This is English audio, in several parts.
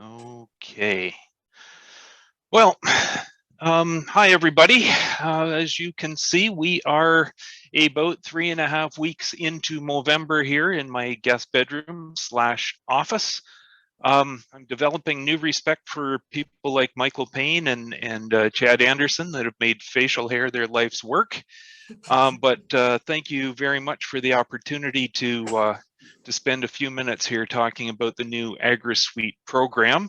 Okay. Well, hi everybody. As you can see, we are about 3.5 weeks into Movember here in my guest bedroom / office. I'm developing new respect for people like Michael Payne and Chad Anderson that have made facial hair their life's work. But thank you very much for the opportunity to spend a few minutes here talking about the new AgriSuite program.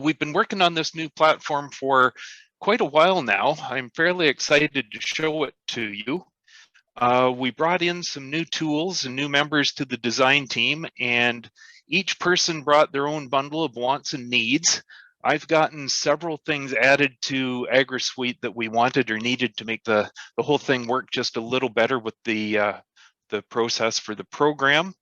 We've been working on this new platform for quite a while now. I'm fairly excited to show it to you. We brought in some new tools and new members to the design team, and each person brought their own bundle of wants and needs. I've gotten several things added to AgriSuite that we wanted or needed to make the whole thing work just a little better with the process for the program.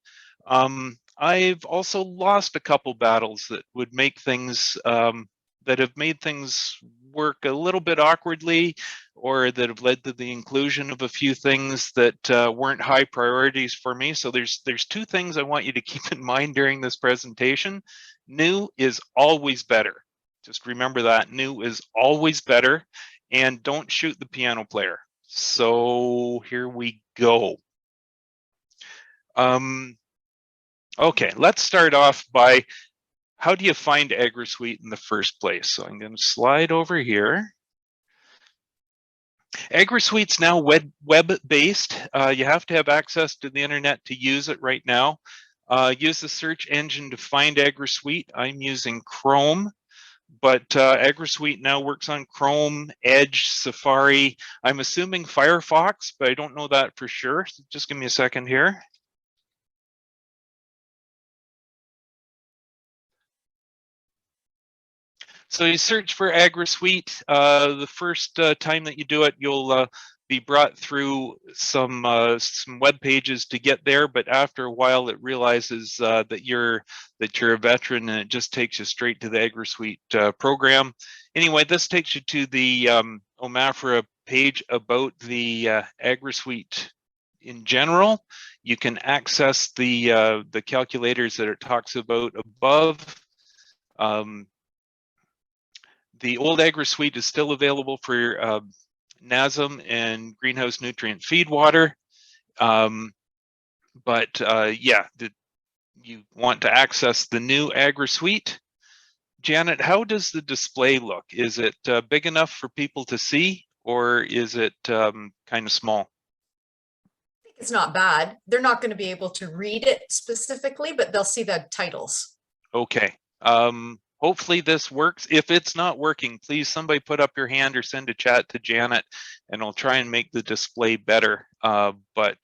I've also lost a couple battles that would make things that have made things work a little bit awkwardly, or that have led to the inclusion of a few things that weren't high priorities for me. So there's two things I want you to keep in mind during this presentation. New is always better. Just remember that. New is always better, and don't shoot the piano player. So here we go. Okay, let's start off by how do you find AgriSuite in the first place? So I'm going to slide over here. AgriSuite's now web-based. You have to have access to the internet to use it right now. Use the search engine to find AgriSuite. I'm using Chrome, but AgriSuite now works on Chrome, Edge, Safari. I'm assuming Firefox, but I don't know that for sure. So just give me a second here. So you search for AgriSuite. The first time that you do it, you'll be brought through some web pages to get there. But after a while, it realizes that you're a veteran, and it just takes you straight to the AgriSuite program. Anyway, this takes you to the OMAFRA page about the AgriSuite in general. You can access the calculators that it talks about above. The old AgriSuite is still available for NASM and greenhouse nutrient feed water. But yeah, you want to access the new AgriSuite. Janet, how does the display look? Is it big enough for people to see, or is it kind of small? I think it's not bad. They're not going to be able to read it specifically, but they'll see the titles. Okay. Hopefully this works. If it's not working, please somebody put up your hand or send a chat to Janet, and I'll try and make the display better. But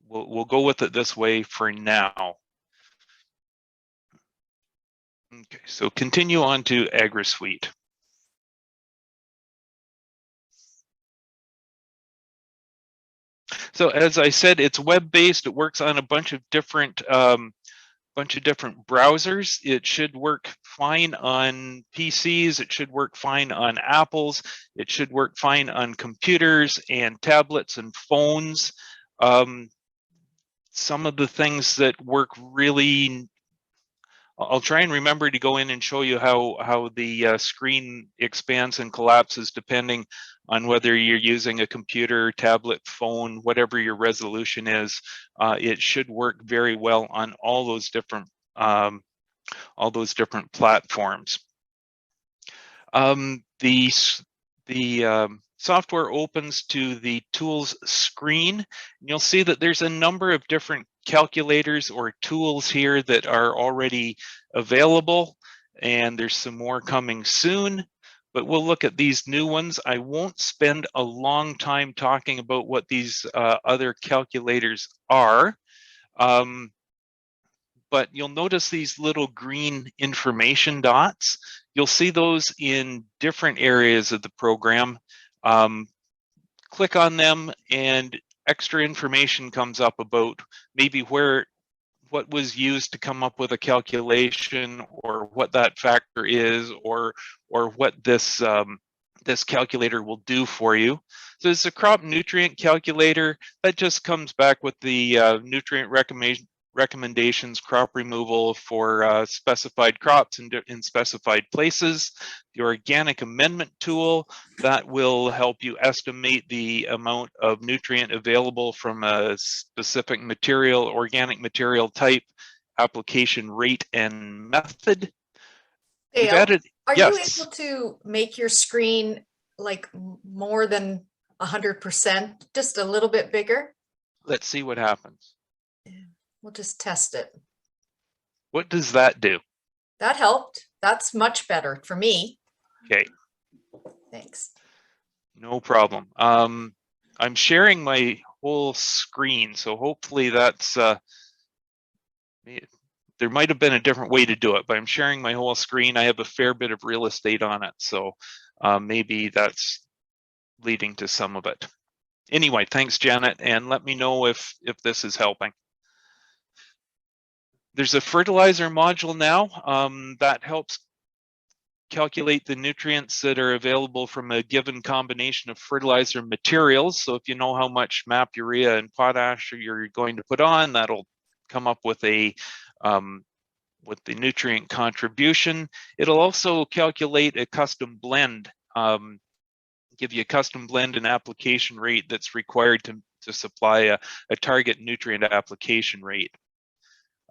we'll go with it this way for now. Okay, so continue on to AgriSuite. So as I said, it's web-based. It works on a bunch of different browsers. It should work fine on PCs. It should work fine on Apples. It should work fine on computers and tablets and phones. Some of the things that work really, I'll try and remember to go in and show you how the screen expands and collapses depending on whether you're using a computer, tablet, phone, whatever your resolution is. It should work very well on all those different platforms. The software opens to the tools screen, and you'll see that there's a number of different calculators or tools here that are already available, and there's some more coming soon, but we'll look at these new ones. I won't spend a long time talking about what these other calculators are, but you'll notice these little green information dots. You'll see those in different areas of the program. Click on them and extra information comes up about maybe what was used to come up with a calculation, or what that factor is, or what this calculator will do for you. So it's a crop nutrient calculator that just comes back with the nutrient recommendations, crop removal for specified crops in specified places. The organic amendment tool, that will help you estimate the amount of nutrient available from a specific material, organic material type, application rate, and method. We've Dale, added, are you yes. able to make your screen like more than 100%, just a little bit bigger? Let's see what happens. We'll just test it. What does that do? That helped. That's much better for me. Okay. Thanks. No problem. I'm sharing my whole screen, so hopefully that's, there might have been a different way to do it, but I'm sharing my whole screen. I have a fair bit of real estate on it, so maybe that's leading to some of it. Anyway, thanks, Janet, and let me know if this is helping. There's a fertilizer module now that helps calculate the nutrients that are available from a given combination of fertilizer materials. So if you know how much MAP, urea, and potash you're going to put on, that'll come up with the nutrient contribution. It'll also calculate a custom blend, give you a custom blend and application rate that's required to supply a target nutrient application rate.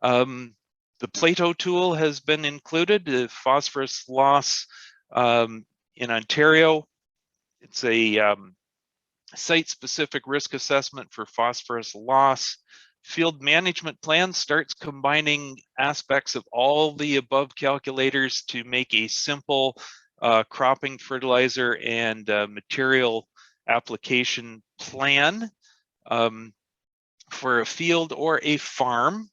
The Plato tool has been included, the phosphorus loss in Ontario. It's a site-specific risk assessment for phosphorus loss. Field management plan starts combining aspects of all the above calculators to make a simple cropping, fertilizer, and material application plan for a field or a farm.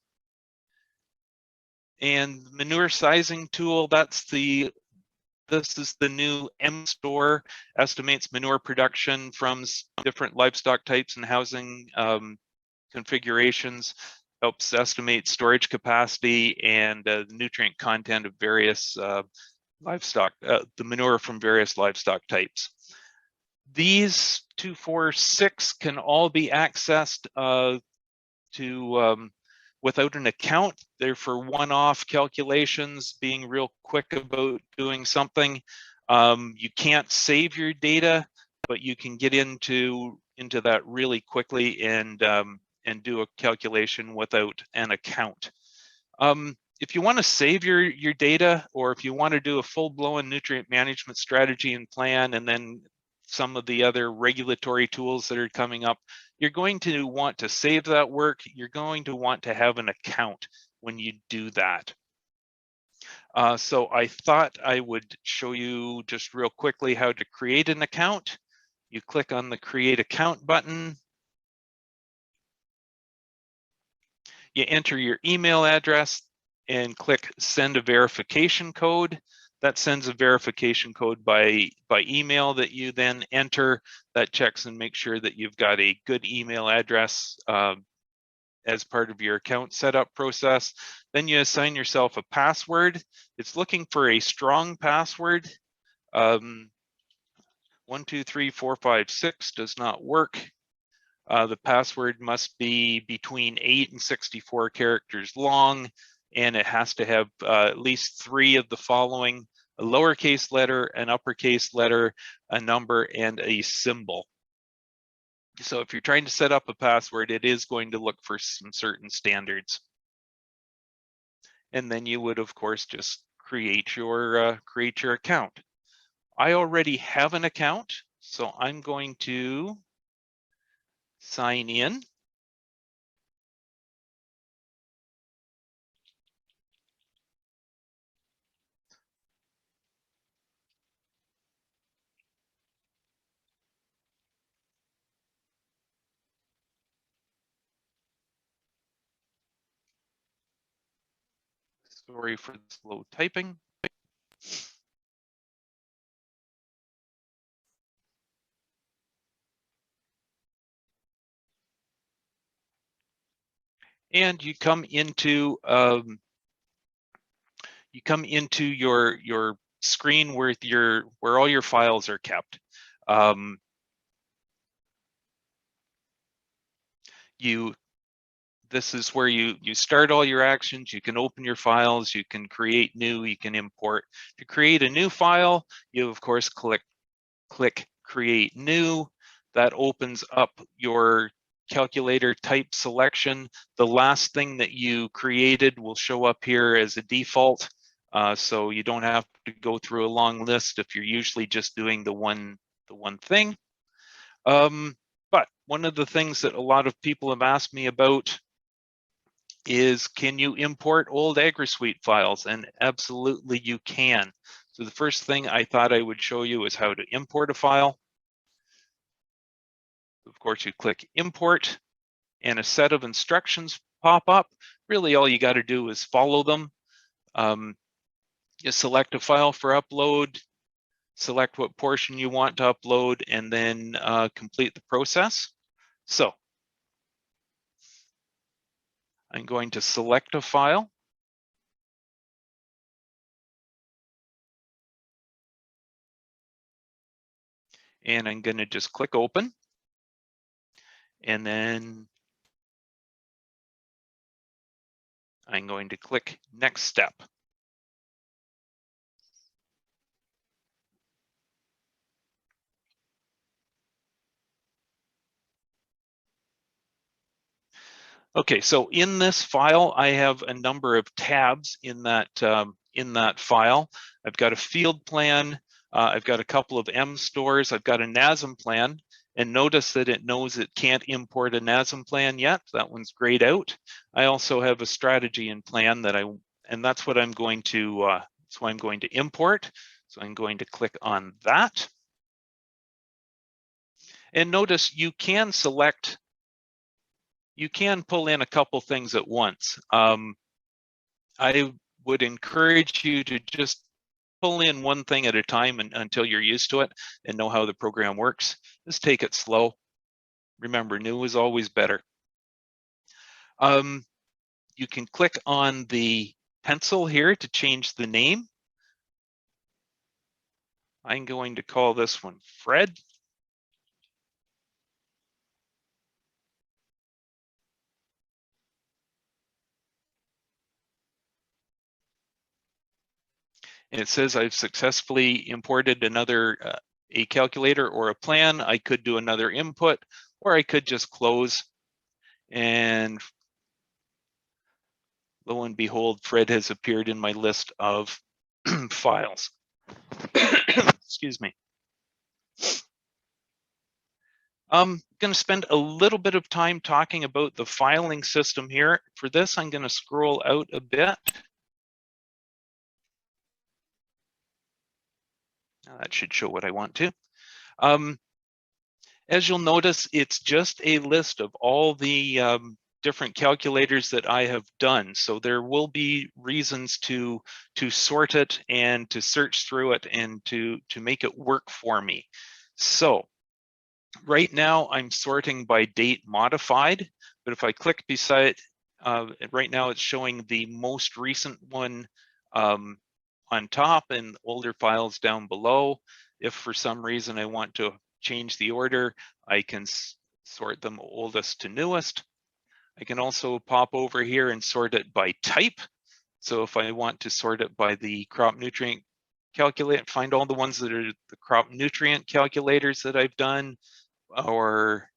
And manure sizing tool, this is the new M-Store, estimates manure production from different livestock types and housing configurations, helps estimate storage capacity and the nutrient content of various livestock, the manure from various livestock types. These 2, 4, 6 can all be accessed without an account. They're for one-off calculations, being real quick about doing something. You can't save your data, but you can get into that really quickly and do a calculation without an account. If you want to save your data, or if you want to do a full-blown nutrient management strategy and plan, and then some of the other regulatory tools that are coming up, you're going to want to save that work. You're going to want to have an account when you do that. So I thought I would show you just real quickly how to create an account. You click on the Create Account button. You enter your email address and click Send a Verification Code. That sends a verification code by email that you then enter. That checks and makes sure that you've got a good email address as part of your account setup process. Then you assign yourself a password. It's looking for a strong password. 1, 2, 3, 4, 5, 6 does not work. The password must be between 8 and 64 characters long, and it has to have at least 3 of the following: a lowercase letter, an uppercase letter, a number, and a symbol. So if you're trying to set up a password, it is going to look for some certain standards. And then you would, of course, just create your account. I already have an account, so I'm going to sign in. Sorry for the slow typing. And you come into your screen where all your files are kept. You this is where you start all your actions. You can open your files, you can create new, you can import. To create a new file, you of course click create new. That opens up your calculator type selection. The last thing that you created will show up here as a default. So you don't have to go through a long list if you're usually just doing the one thing. But one of the things that a lot of people have asked me about is, can you import old AgriSuite files? And absolutely you can. So the first thing I thought I would show you is how to import a file. Of course, you click import and a set of instructions pop up. Really all you got to do is follow them. You select a file for upload, select what portion you want to upload, and then complete the process. So I'm going to select a file. And I'm going to just click open. And then I'm going to click next step. Okay, so in this file, I have a number of tabs in that file. I've got a field plan. I've got a couple of M stores. I've got a NASM plan. And notice that it knows it can't import a NASM plan yet. That one's grayed out. I also have a strategy and plan and that's what I'm going to, so I'm going to import. So I'm going to click on that. And notice you can pull in a couple things at once. I would encourage you to just pull in one thing at a time until you're used to it and know how the program works. Just take it slow. Remember, new is always better. You can click on the pencil here to change the name. I'm going to call this one Fred. And it says I've successfully imported another a calculator or a plan. I could do another input, or I could just close, and lo and behold, Fred has appeared in my list of files. Excuse me. I'm going to spend a little bit of time talking about the filing system here. For this, I'm going to scroll out a bit. Now that should show what I want to. As you'll notice, it's just a list of all the different calculators that I have done. So there will be reasons to sort it and to search through it and to make it work for me. So right now I'm sorting by date modified, but if I click beside, right now it's showing the most recent one on top and older files down below. If for some reason I want to change the order, I can sort them oldest to newest. I can also pop over here and sort it by type. So if I want to sort it by the crop nutrient calculator, find all the ones that are the crop nutrient calculators that I've done, or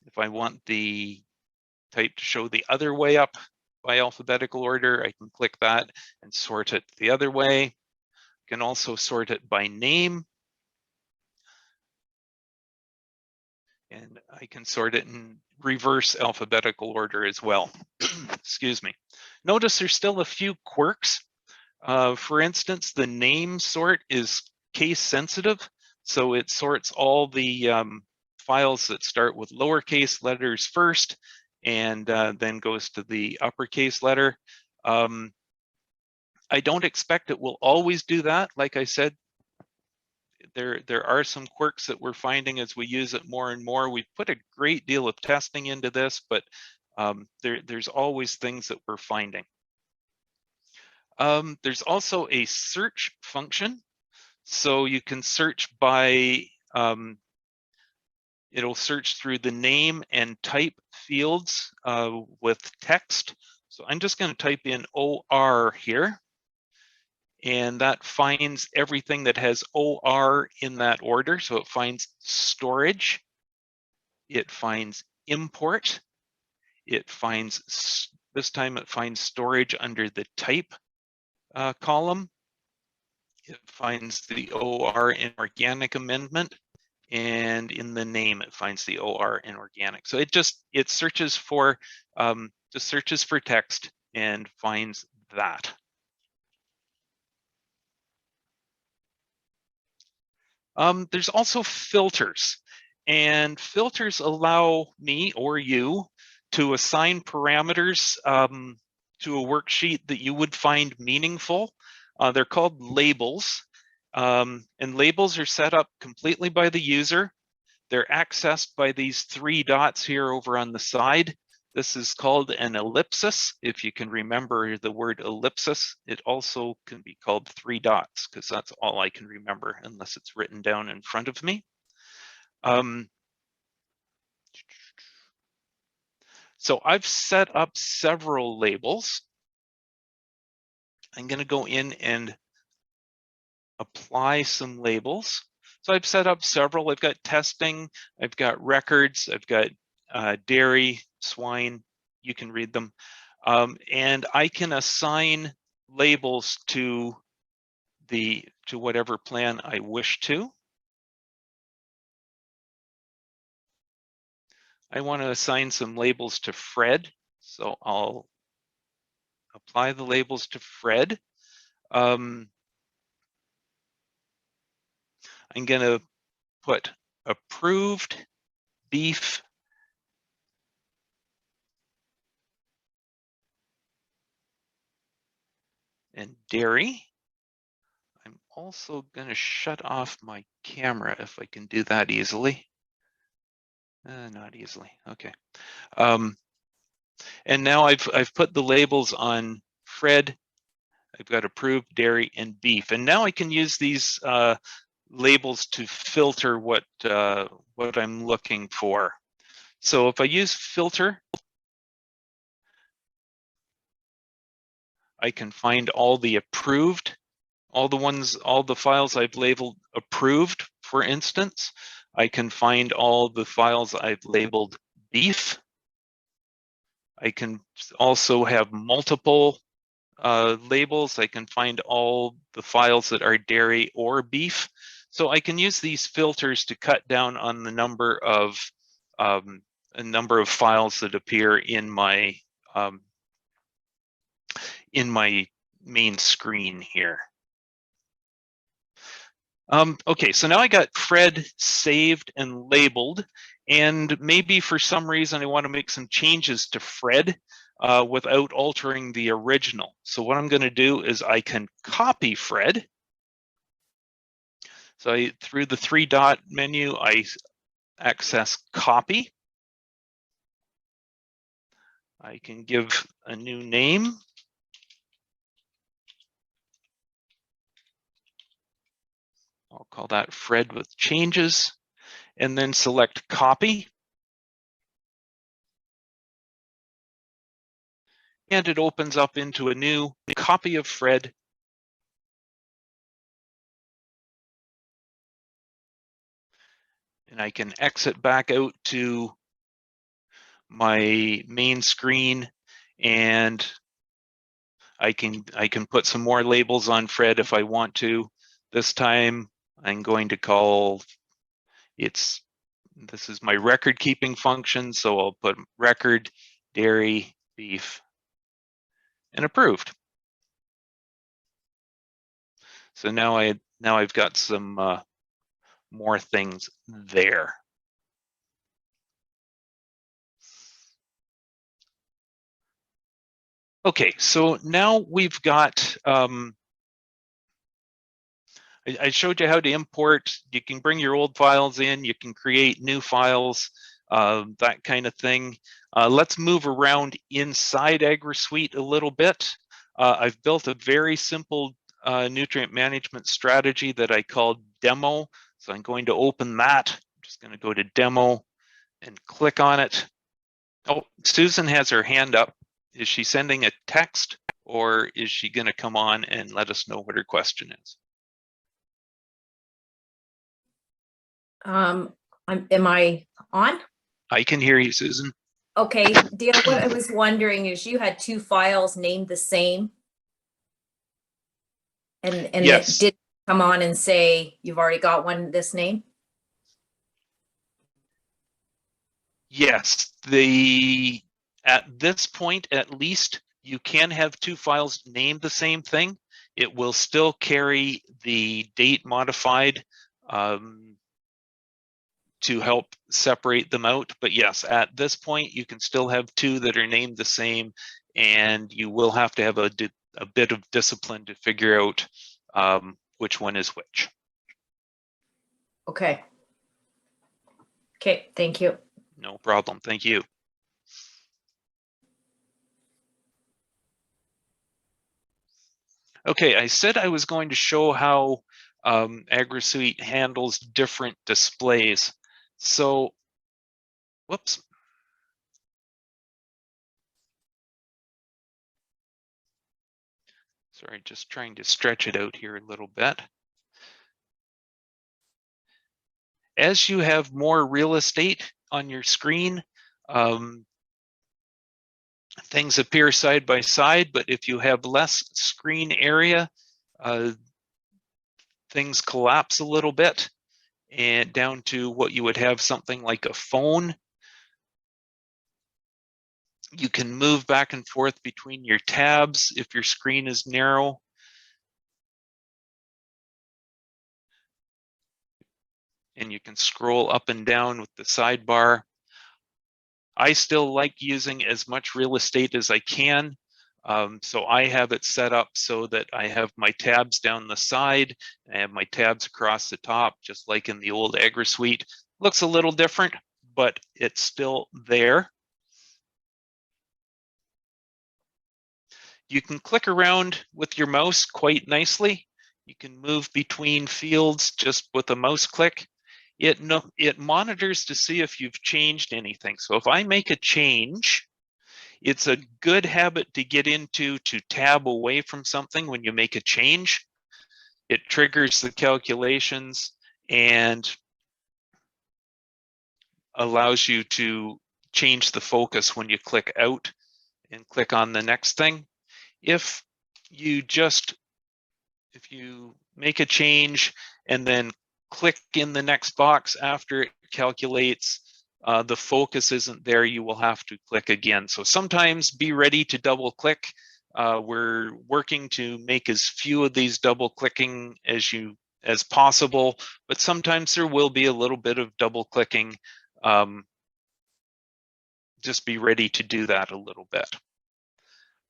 if I want the type to show the other way up by alphabetical order, I can click that and sort it the other way. I can also sort it by name. And I can sort it in reverse alphabetical order as well. Excuse me. Notice there's still a few quirks. For instance, the name sort is case sensitive. So it sorts all the files that start with lowercase letters first and then goes to the uppercase letter. I don't expect it will always do that. Like I said, there are some quirks that we're finding as we use it more and more. We've put a great deal of testing into this, but there's always things that we're finding. There's also a search function. So you can search by It'll search through the name and type fields with text. So I'm just going to type in OR here, and that finds everything that has OR in that order. So it finds storage, it finds import, it finds, this time it finds storage under the type column. It finds the OR in organic amendment, and in the name it finds the OR in organic. So it searches for just searches for text and finds that. There's also filters, and filters allow me or you to assign parameters to a worksheet that you would find meaningful. They're called labels, and labels are set up completely by the user. They're accessed by these 3 dots here over on the side. This is called an ellipsis. If you can remember the word ellipsis, it also can be called 3 dots, because that's all I can remember unless it's written down in front of me. So I've set up several labels. I'm going to go in and apply some labels. So I've set up several. I've got testing, I've got records, I've got dairy, swine, you can read them. And I can assign labels to whatever plan I wish to. I want to assign some labels to Fred, so I'll apply the labels to Fred. I'm going to put approved beef and dairy. I'm also going to shut off my camera if I can do that easily. Not easily. Okay. And now I've put the labels on Fred. I've got approved, dairy, and beef. And now I can use these labels to filter what I'm looking for. So if I use filter, I can find all the approved, all the files I've labeled approved, for instance. I can find all the files I've labeled beef. I can also have multiple labels. I can find all the files that are dairy or beef. So I can use these filters to cut down on the number of files that appear in my main screen here. Okay, so now I got Fred saved and labeled, and maybe for some reason I want to make some changes to Fred without altering the original. So what I'm going to do is I can copy Fred. So through the 3-dot menu, I access copy. I can give a new name. I'll call that Fred with changes, and then select copy. And it opens up into a new copy of Fred. And I can exit back out to my main screen, and I can put some more labels on Fred if I want to. This time I'm going to call this is my record keeping function, so I'll put record, dairy, beef, and approved. So now I've got some more things there. Okay, so now we've got I showed you how to import. You can bring your old files in, you can create new files, that kind of thing. Let's move around inside AgriSuite a little bit. I've built a very simple nutrient management strategy that I called demo. So I'm going to open that just going to go to demo and click on it. Oh, Susan has her hand up. Is she sending a text, or is she going to come on and let us know what her question is? Am I on? I can hear you, Susan. Okay, Dale, what I was wondering is you had two files named the same. And Yes. it did come on and say, you've already got one this name? Yes, at this point, at least, you can have two files named the same thing. It will still carry the date modified to help separate them out. But yes, at this point, you can still have two that are named the same, and you will have to have a bit of discipline to figure out which one is which. Okay. Okay, thank you. No problem. Thank you. Okay, I said I was going to show how AgriSuite handles different displays. So, whoops. Sorry, just trying to stretch it out here a little bit. As you have more real estate on your screen, things appear side by side, but if you have less screen area, things collapse a little bit and down to what you would have something like a phone. You can move back and forth between your tabs if your screen is narrow. And you can scroll up and down with the sidebar. I still like using as much real estate as I can. So I have it set up so that I have my tabs down the side. I have my tabs across the top, just like in the old AgriSuite. Looks a little different, but it's still there. You can click around with your mouse quite nicely. You can move between fields just with a mouse click. It monitors to see if you've changed anything. So if I make a change, it's a good habit to get into to tab away from something when you make a change. It triggers the calculations and allows you to change the focus when you click out and click on the next thing. If you make a change and then click in the next box after it calculates, the focus isn't there, you will have to click again. So sometimes be ready to double click. We're working to make as few of these double clicking as possible, but sometimes there will be a little bit of double clicking. Just be ready to do that a little bit.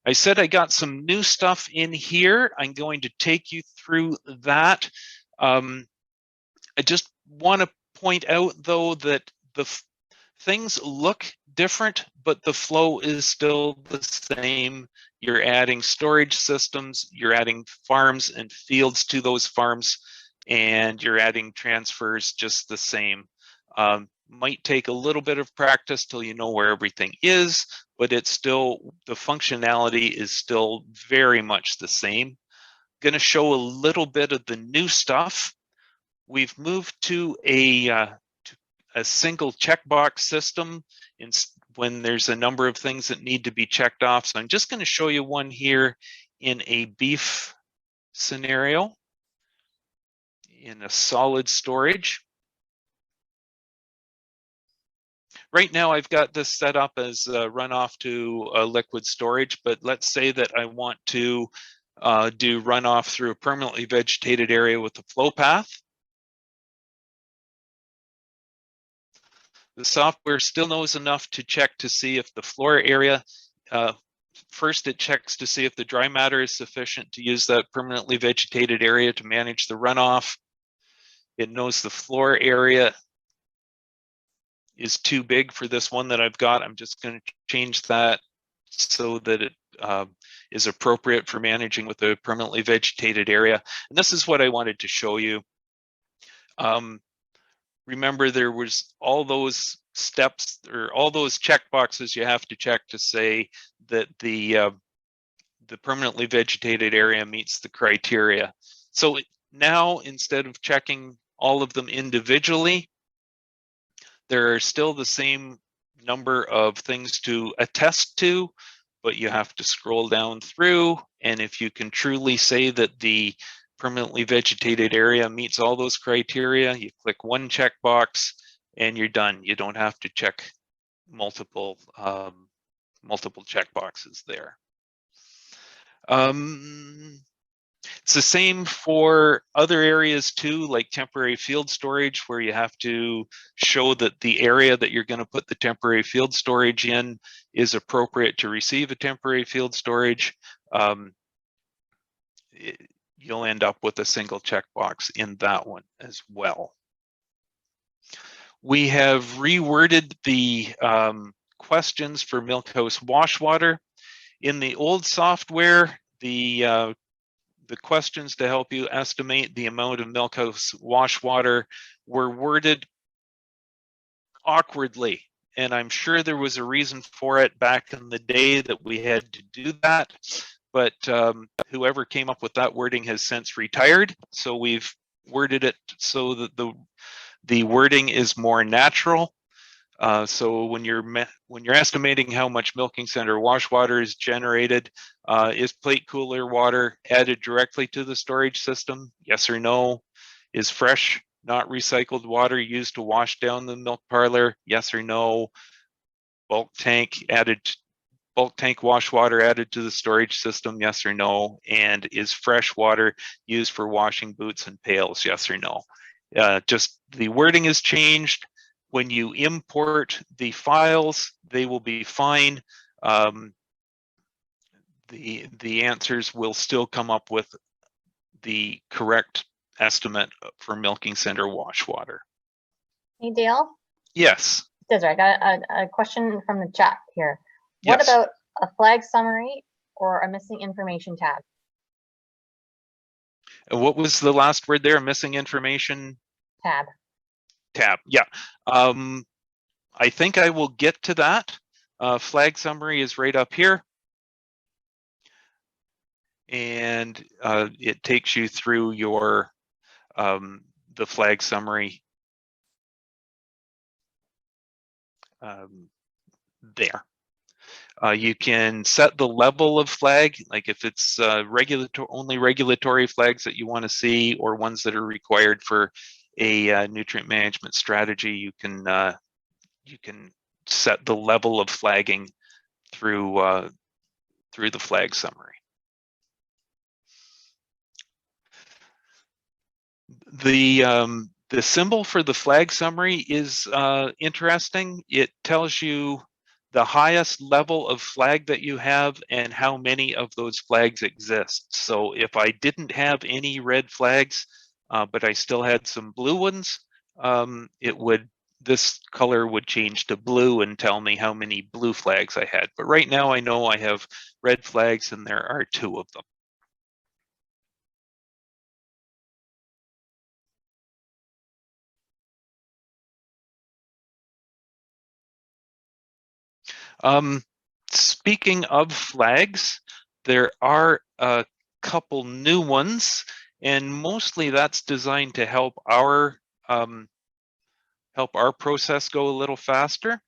I said I got some new stuff in here. I'm going to take you through that. I just want to point out, though, that the things look different, but the flow is still the same. You're adding storage systems, you're adding farms and fields to those farms, and you're adding transfers just the same. Might take a little bit of practice till you know where everything is, but it's still, the functionality is still very much the same. Going to show a little bit of the new stuff. We've moved to a single checkbox system when there's a number of things that need to be checked off. So I'm just going to show you one here in a beef scenario in a solid storage. Right now I've got this set up as a runoff to a liquid storage, but let's say that I want to do runoff through a permanently vegetated area with a flow path. The software still knows enough to check to see if the floor area, first it checks to see if the dry matter is sufficient to use that permanently vegetated area to manage the runoff. It knows the floor area is too big for this one that I've got. I'm just going to change that so that it is appropriate for managing with a permanently vegetated area. And this is what I wanted to show you. remember there was all those steps or all those check boxes you have to check to say that the permanently vegetated area meets the criteria. So now, instead of checking all of them individually, there are still the same number of things to attest to, but you have to scroll down through. And if you can truly say that the permanently vegetated area meets all those criteria, you click one checkbox and you're done. You don't have to check multiple checkboxes there. It's the same for other areas too, like temporary field storage, where you have to show that the area that you're going to put the temporary field storage in is appropriate to receive a temporary field storage. You'll end up with a single checkbox in that one as well. We have reworded the questions for milkhouse wash water. In the old software, the questions to help you estimate the amount of milkhouse wash water were worded awkwardly. And I'm sure there was a reason for it back in the day that we had to do that. But whoever came up with that wording has since retired. So we've worded it so that the wording is more natural. So when you're estimating how much milking center wash water is generated, is plate cooler water added directly to the storage system? Yes or no? Is fresh, not recycled water used to wash down the milk parlor? Yes or no? Bulk tank wash water added to the storage system? Yes or no? And is fresh water used for washing boots and pails? Yes or no? Just the wording is changed. When you import the files, they will be fine. The answers will still come up with the correct estimate for milking center wash water. Hey, Dale? Yes. Desiree, I got a question from the chat here. What Yes. about a flag summary or a missing information tab? What was the last word there? Missing information? Tab. Yeah. I think I will get to that. Flag summary is right up here. And it takes you through your the flag summary there. You can set the level of flag, like if it's only regulatory flags that you want to see, or ones that are required for a nutrient management strategy. You can set the level of flagging through the flag summary. The symbol for the flag summary is interesting. It tells you the highest level of flag that you have and how many of those flags exist. So if I didn't have any red flags, but I still had some blue ones, this color would change to blue and tell me how many blue flags I had. But right now I know I have red flags and there are 2 of them. Speaking of flags, there are a couple new ones, and mostly that's designed to help our process go a little faster.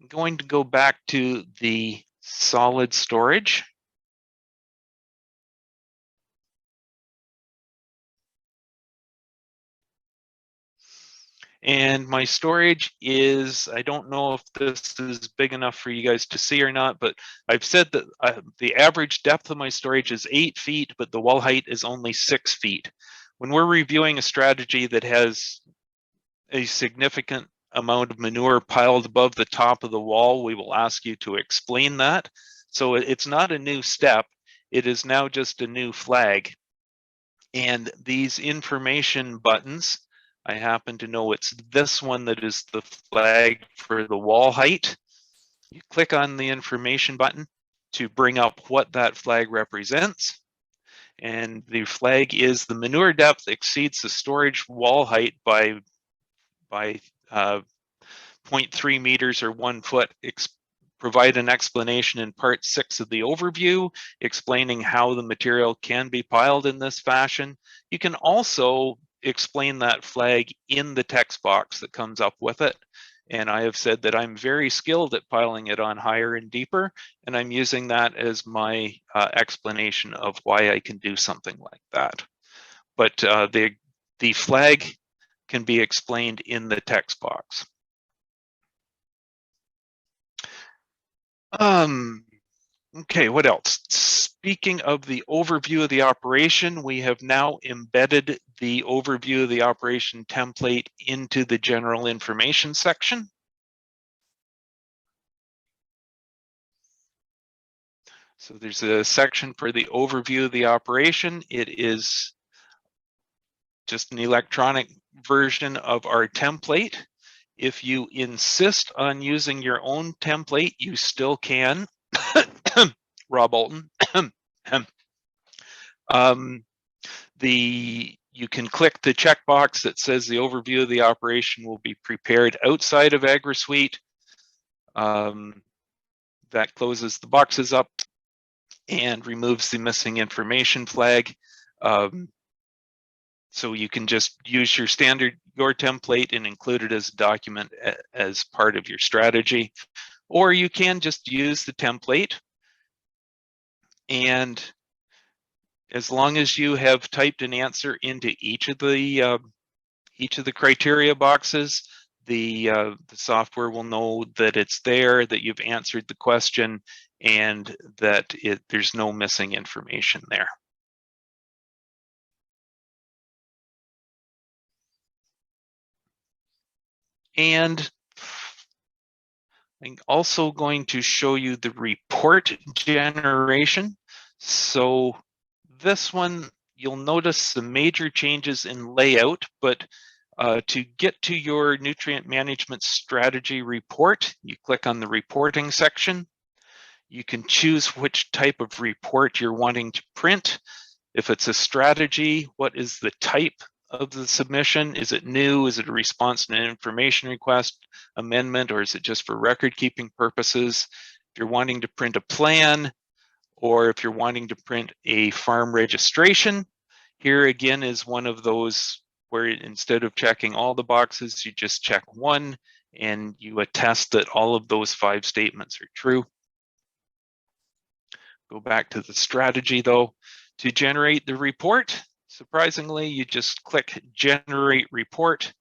I'm going to go back to the solid storage. And my storage is, I don't know if this is big enough for you guys to see or not, but I've said that the average depth of my storage is 8 feet, but the wall height is only 6 feet. When we're reviewing a strategy that has a significant amount of manure piled above the top of the wall, we will ask you to explain that. So it's not a new step, it is now just a new flag. And these information buttons, I happen to know it's this one that is the flag for the wall height. You click on the information button to bring up what that flag represents. And the flag is the manure depth exceeds the storage wall height by by 0.3 meters or 1 foot. Provide an explanation in part 6 of the overview, explaining how the material can be piled in this fashion. You can also explain that flag in the text box that comes up with it. And I have said that I'm very skilled at piling it on higher and deeper, and I'm using that as my explanation of why I can do something like that. But the flag can be explained in the text box. Okay, what else? Speaking of the overview of the operation, we have now embedded the overview of the operation template into the general information section. So there's a section for the overview of the operation. It is just an electronic version of our template. If you insist on using your own template, you still can. Rob Alton. You can click the checkbox that says the overview of the operation will be prepared outside of AgriSuite. That closes the boxes up and removes the missing information flag. So you can just use your template and include it as a document as part of your strategy, or you can just use the template, and as long as you have typed an answer into each of the criteria boxes, the software will know that it's there, that you've answered the question, and that there's no missing information there. And I'm also going to show you the report generation. So this one, you'll notice some major changes in layout, but to get to your nutrient management strategy report, you click on the reporting section. You can choose which type of report you're wanting to print. If it's a strategy, what is the type of the submission? Is it new? Is it a response to an information request, amendment, or is it just for record keeping purposes? If you're wanting to print a plan, or if you're wanting to print a farm registration, here again is one of those where instead of checking all the boxes, you just check one and you attest that all of those 5 statements are true. Go back to the strategy though. To generate the report, surprisingly, you just click Generate Report,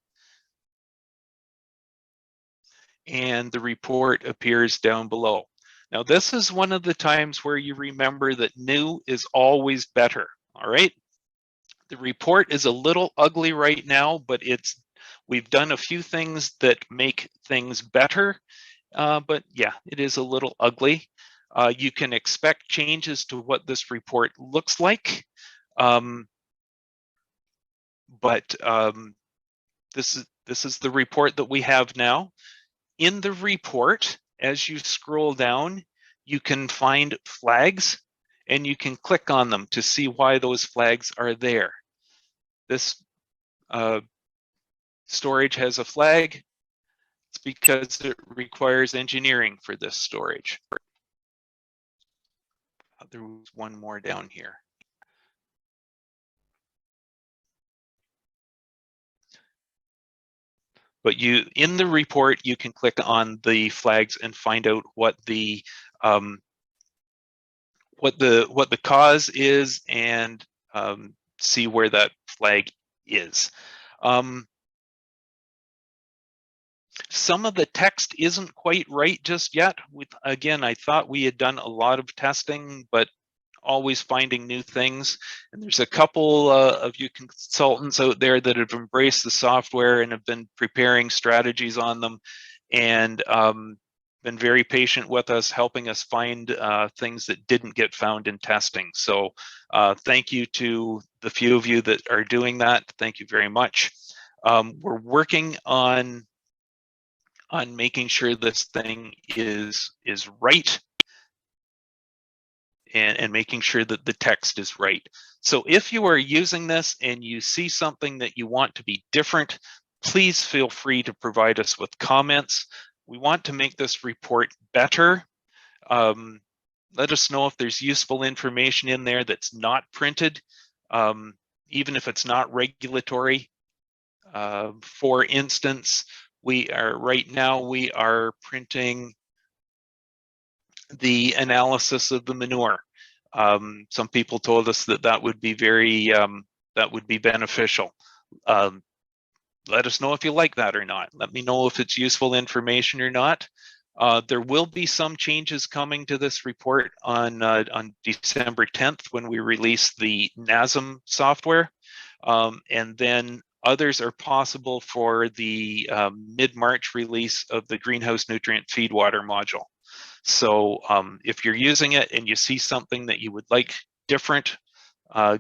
and the report appears down below. Now, this is one of the times where you remember that new is always better, all right? The report is a little ugly right now, but we've done a few things that make things better, but yeah, it is a little ugly. You can expect changes to what this report looks like. This is the report that we have now. In the report, as you scroll down, you can find flags and you can click on them to see why those flags are there. This storage has a flag. It's because it requires engineering for this storage. There was one more down here. But in the report, you can click on the flags and find out what the cause is and see where that flag is. Some of the text isn't quite right just yet. Again, I thought we had done a lot of testing, but always finding new things. And there's a couple of you consultants out there that have embraced the software and have been preparing strategies on them, and been very patient with us, helping us find things that didn't get found in testing. So thank you to the few of you that are doing that. Thank you very much. We're working on making sure this thing is right, and making sure that the text is right. So if you are using this and you see something that you want to be different, please feel free to provide us with comments. We want to make this report better. Let us know if there's useful information in there that's not printed, even if it's not regulatory. For instance, right now we are printing the analysis of the manure. Some people told us that would be that would be beneficial. Let us know if you like that or not. Let me know if it's useful information or not. There will be some changes coming to this report on December 10th when we release the NASM software. And then others are possible for the mid-March release of the greenhouse nutrient feed water module. So if you're using it and you see something that you would like different,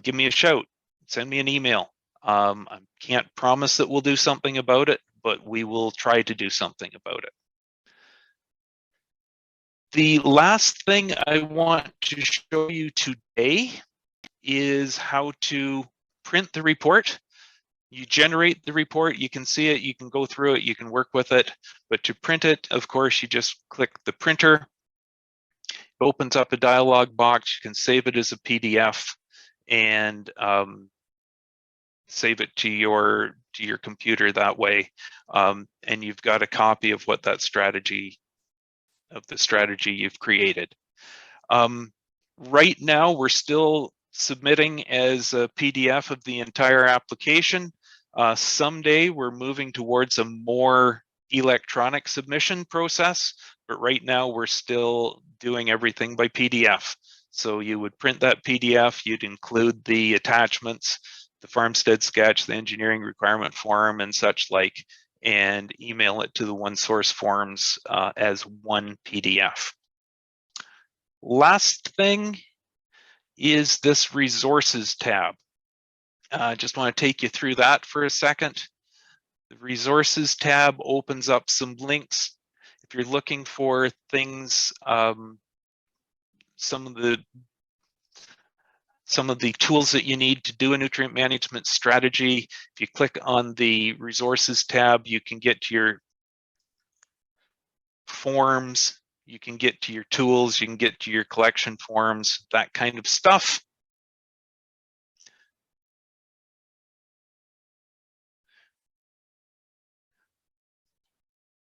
give me a shout, send me an email. I can't promise that we'll do something about it, but we will try to do something about it. The last thing I want to show you today is how to print the report. You generate the report, you can see it, you can go through it, you can work with it, but to print it, of course, you just click the printer. It opens up a dialog box. You can save it as a PDF and save it to your computer that way, and you've got a copy of what that strategy you've created. Right now, we're still submitting as a PDF of the entire application. Someday, we're moving towards a more electronic submission process, but right now, we're still doing everything by PDF. So you would print that PDF, you'd include the attachments, the farmstead sketch, the engineering requirement form, and such like, and email it to the OneSource forms as one PDF. Last thing is this resources tab. I just want to take you through that for a second. The resources tab opens up some links. If you're looking for things, some of the tools that you need to do a nutrient management strategy, if you click on the resources tab, you can get to your forms, you can get to your tools, you can get to your collection forms, that kind of stuff.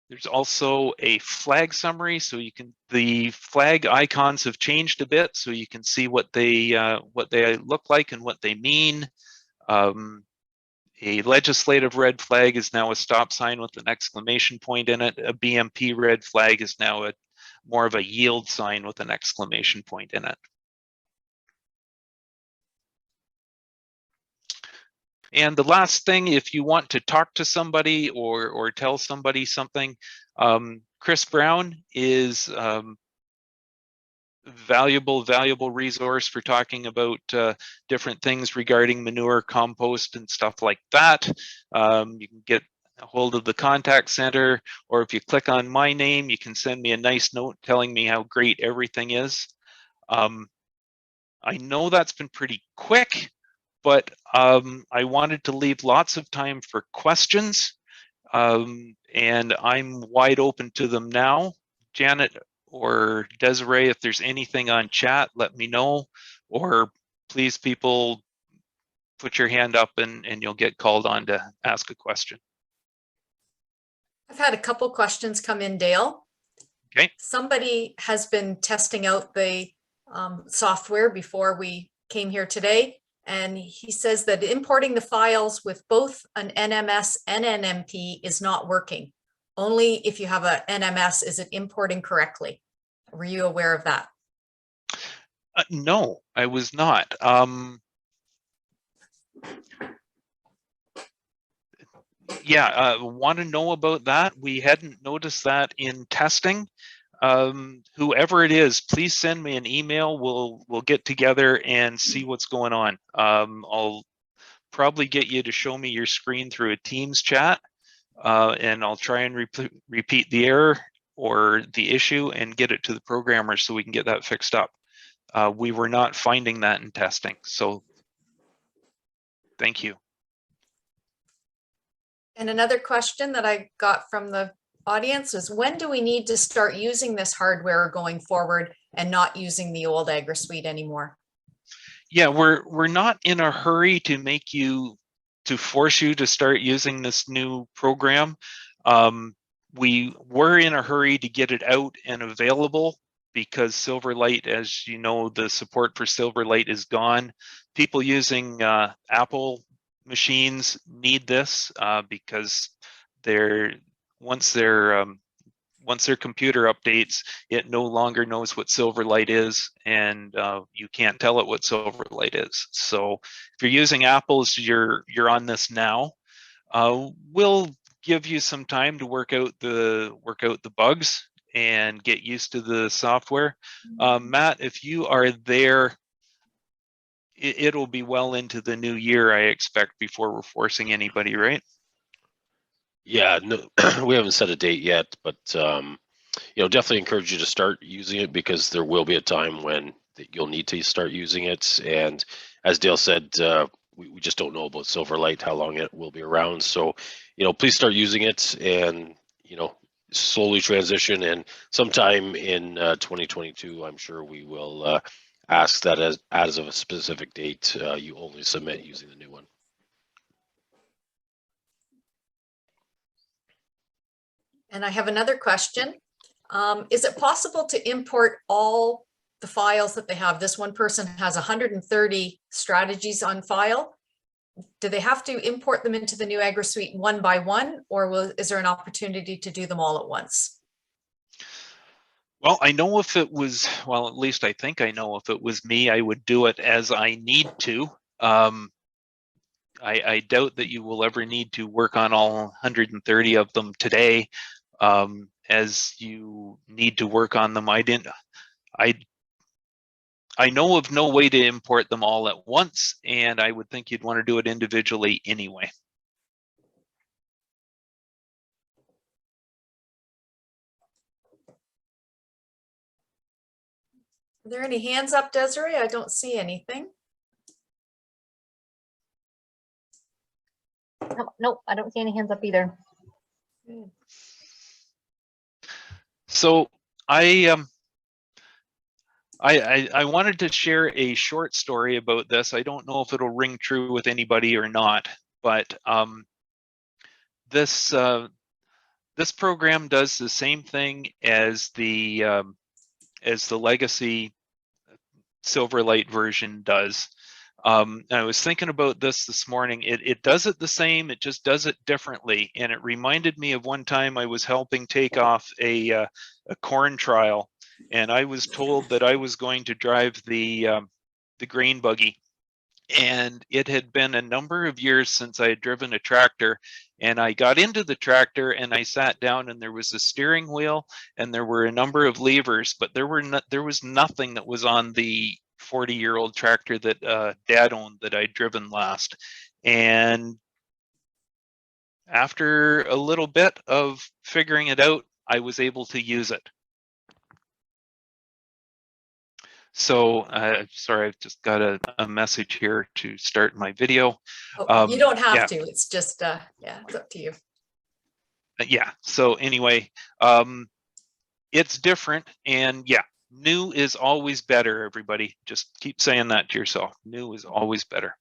There's also a flag summary, so the flag icons have changed a bit, so you can see what they look like and what they mean. A legislative red flag is now a stop sign with an exclamation point in it. A BMP red flag is now more of a yield sign with an exclamation point in it. And the last thing, if you want to talk to somebody or tell somebody something, Chris Brown is valuable resource for talking about different things regarding manure, compost, and stuff like that. You can get a hold of the contact center, or if you click on my name, you can send me a nice note telling me how great everything is. I know that's been pretty quick, but I wanted to leave lots of time for questions, and I'm wide open to them now. Janet or Desiree, if there's anything on chat, let me know, or please, people, put your hand up and you'll get called on to ask a question. I've had a couple questions come in, Dale. Okay. Somebody has been testing out the software before we came here today, and he says that importing the files with both an NMS and NMP is not working. Only if you have a NMS is it importing correctly. Were you aware of that? No, I was not. Yeah, want to know about that? We hadn't noticed that in testing. Whoever it is, please send me an email. We'll get together and see what's going on. I'll probably get you to show me your screen through a Teams chat, and I'll try and repeat the error or the issue and get it to the programmer so we can get that fixed up. We were not finding that in testing, so thank you. And another question that I got from the audience is, when do we need to start using this hardware going forward and not using the old AgriSuite anymore? Yeah, we're not in a hurry to force you to start using this new program. We were in a hurry to get it out and available because Silverlight, as you know, the support for Silverlight is gone. People using Apple machines need this because once their computer updates, it no longer knows what Silverlight is, and you can't tell it what Silverlight is. So if you're using Apple's, you're on this now. We'll give you some time to work out the bugs and get used to the software. Matt, if you are there, it'll be well into the new year, I expect, before we're forcing anybody, right? Yeah, no, we haven't set a date yet, but definitely encourage you to start using it, because there will be a time when you'll need to start using it. And as Dale said, we just don't know about Silverlight, how long it will be around. So, please start using it, and slowly transition. And sometime in 2022, I'm sure we will ask that as of a specific date, you only submit using the new one. And I have another question. Is it possible to import all the files that they have? This one person has 130 strategies on file. Do they have to import them into the new AgriSuite one by one, or is there an opportunity to do them all at once? Well, I know if it was, well, at least I think I know if it was me, I would do it as I need to. I doubt that you will ever need to work on all 130 of them today. As you need to work on them. I know of no way to import them all at once, and I would think you'd want to do it individually anyway. Are there any hands up, Desiree? I don't see anything. Nope, I don't see any hands up either. Good. So I wanted to share a short story about this. I don't know if it'll ring true with anybody or not, but this program does the same thing as the legacy Silverlight version does. I was thinking about this morning. It does it the same, it just does it differently. And it reminded me of one time I was helping take off a corn trial, and I was told that I was going to drive the grain buggy. And it had been a number of years since I had driven a tractor, and I got into the tractor and I sat down, and there was a steering wheel and there were a number of levers, but there was nothing that was on the 40-year-old tractor that Dad owned that I'd driven last. And after a little bit of figuring it out, I was able to use it. So, sorry, I've just got a message here to start my video. Oh, you don't have yeah. to. It's just, yeah, it's up to you. Yeah. So anyway, it's different, and yeah, new is always better. Everybody, just keep saying that to yourself. New is always better.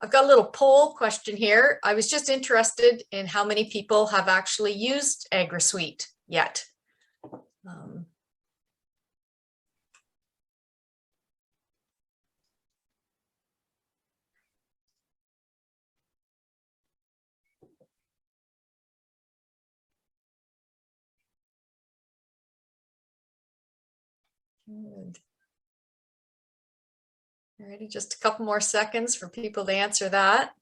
I've got a little poll question here. I was just interested in how many people have actually used AgriSuite yet. Good. Alrighty, just a couple more seconds for people to answer that.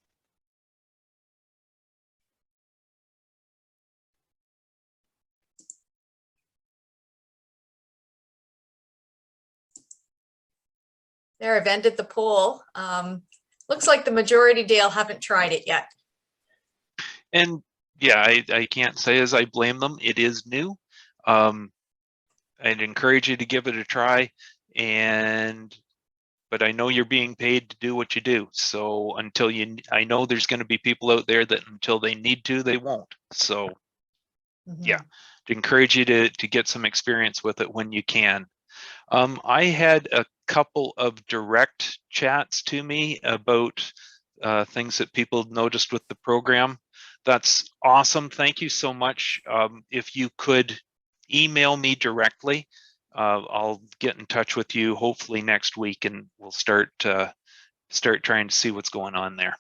There, I've ended the poll. Looks like the majority, Dale, haven't tried it yet. And yeah, I can't say as I blame them. It is new. I'd encourage you to give it a try. And but I know you're being paid to do what you do. So until I know there's going to be people out there that until they need to, they won't. So yeah, to encourage you to get some experience with it when you can. I had a couple of direct chats to me about things that people noticed with the program. That's awesome. Thank you so much. If you could email me directly, I'll get in touch with you hopefully next week, and we'll start trying to see what's going on there.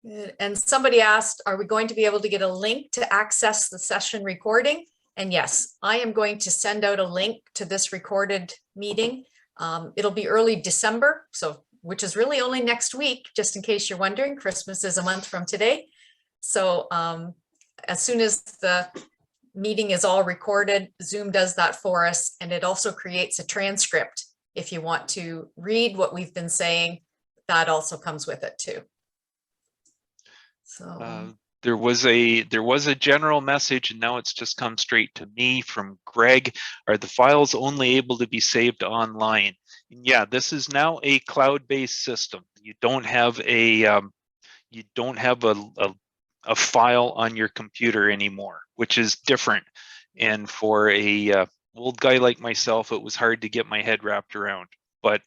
Good. And somebody asked, are we going to be able to get a link to access the session recording? And yes, I am going to send out a link to this recorded meeting. It'll be early December, so which is really only next week, just in case you're wondering. Christmas is a month from today. So as soon as the meeting is all recorded, Zoom does that for us, and it also creates a transcript. If you want to read what we've been saying, that also comes with it too. So there was a general message, and now it's just come straight to me from Greg. Are the files only able to be saved online? And yeah, this is now a cloud-based system. You don't have a file on your computer anymore, which is different. And for a old guy like myself, it was hard to get my head wrapped around. But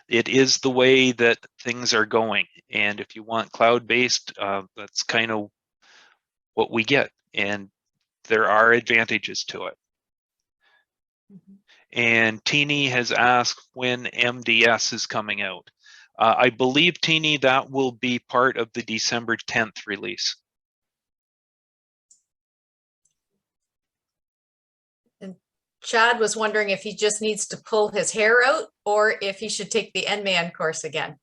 it is the way that things are going. And if you want cloud-based, that's kind of what we get. And there are advantages to it. And Teeny has asked when MDS is coming out. I believe, Teeny, that will be part of the December 10th release. And Chad was wondering if he just needs to pull his hair out or if he should take the NMAN course again.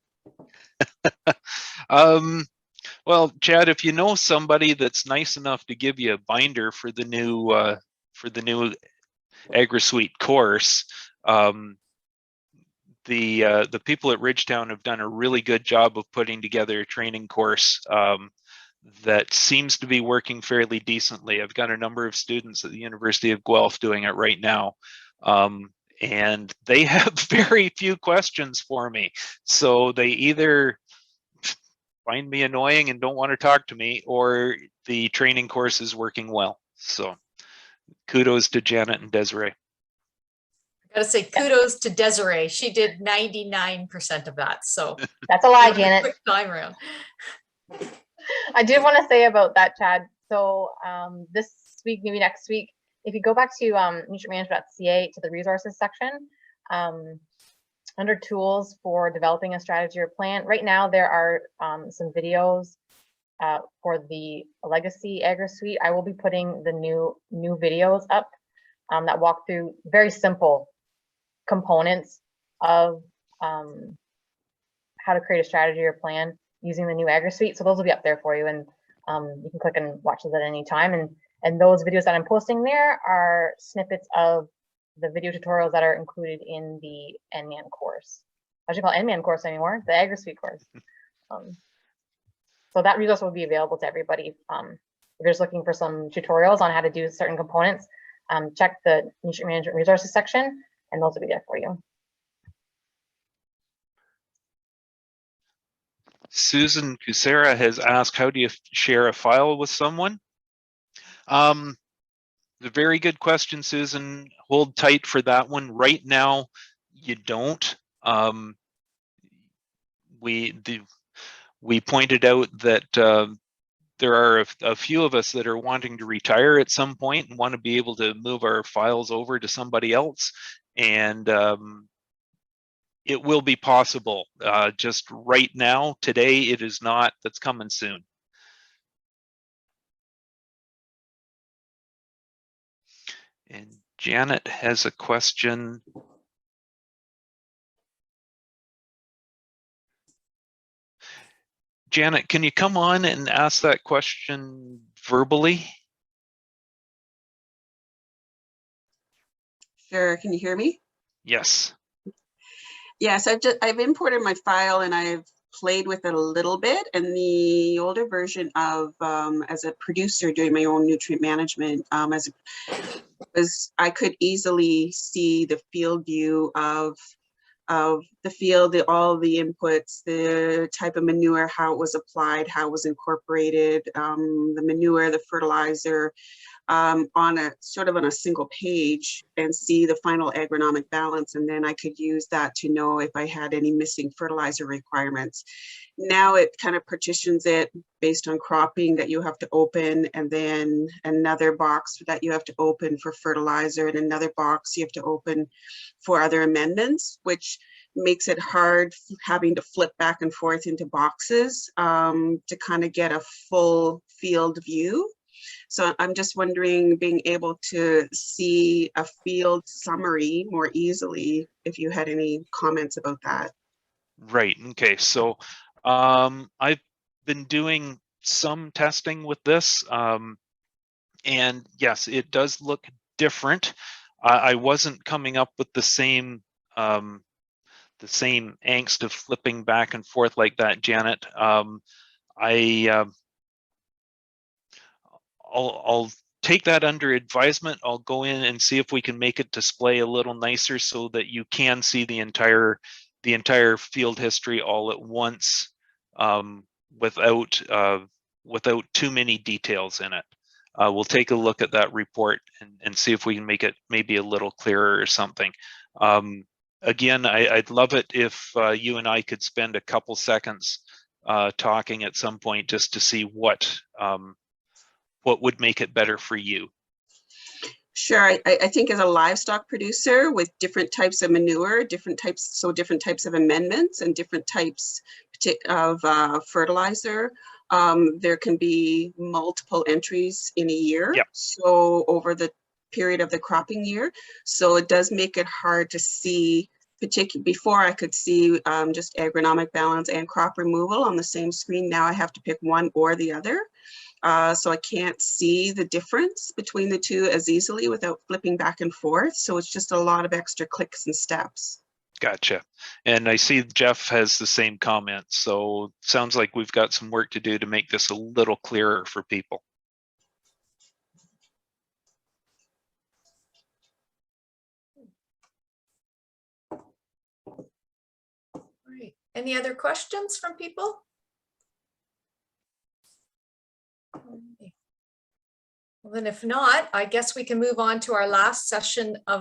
Well, Chad, if you know somebody that's nice enough to give you a binder for the new AgriSuite course, the people at Ridgetown have done a really good job of putting together a training course that seems to be working fairly decently. I've got a number of students at the University of Guelph doing it right now. And they have very few questions for me. So they either find me annoying and don't want to talk to me, or the training course is working well. So kudos to Janet and Desiree. I gotta say kudos to Desiree. She did 99% of that. So That's a lie, Janet. quick time around. I did want to say about that, Chad. So this week, maybe next week, if you go back to nutrientmanagement.ca to the resources section, under tools for developing a strategy or plan, right now there are some videos for the legacy AgriSuite. I will be putting the new videos up that walk through very simple components of how to create a strategy or plan using the new AgriSuite. So those will be up there for you, and you can click and watch those at any time. And those videos that I'm posting there are snippets of the video tutorials that are included in the NMAN course. I should call it NMAN course anymore, the AgriSuite course. So that resource will be available to everybody. If you're just looking for some tutorials on how to do certain components, check the nutrient management resources section, and those will be there for you. Susan Kucera has asked, how do you share a file with someone? A very good question, Susan. Hold tight for that one. Right now, you don't. We pointed out that there are a few of us that are wanting to retire at some point and want to be able to move our files over to somebody else. And it will be possible. Just right now, today, it is not. That's coming soon. And Janet has a question. Janet, can you come on and ask that question verbally? Sure. Can you hear me? Yes. Yes, I've imported my file and I've played with it a little bit. And the older version of as a producer doing my own nutrient management, was I could easily see the field view of the field, all the inputs, the type of manure, how it was applied, how it was incorporated, the manure, the fertilizer, on a sort of on a single page, and see the final agronomic balance. And then I could use that to know if I had any missing fertilizer requirements. Now it kind of partitions it based on cropping that you have to open, and then another box that you have to open for fertilizer, and another box you have to open for other amendments, which makes it hard having to flip back and forth into boxes to kind of get a full field view. So I'm just wondering, being able to see a field summary more easily, if you had any comments about that. Right. Okay. So I've been doing some testing with this, and yes, it does look different. I wasn't coming up with the same angst of flipping back and forth like that, Janet. I'll take that under advisement. I'll go in and see if we can make it display a little nicer so that you can see the entire field history all at once, without too many details in it. We'll take a look at that report and see if we can make it maybe a little clearer or something. Again, I'd love it if you and I could spend a couple seconds talking at some point just to see what would make it better for you. Sure. I think as a livestock producer with different types of manure, different types of amendments, and different types of fertilizer, there can be multiple entries in a year. Yep. So over the period of the cropping year. So it does make it hard to see, before I could see just agronomic balance and crop removal on the same screen. Now I have to pick one or the other. So I can't see the difference between the two as easily without flipping back and forth. So it's just a lot of extra clicks and steps. Gotcha. And I see Jeff has the same comment. So sounds like we've got some work to do to make this a little clearer for people. Right. Any other questions from people? Well, then if not, I guess we can move on to our last session of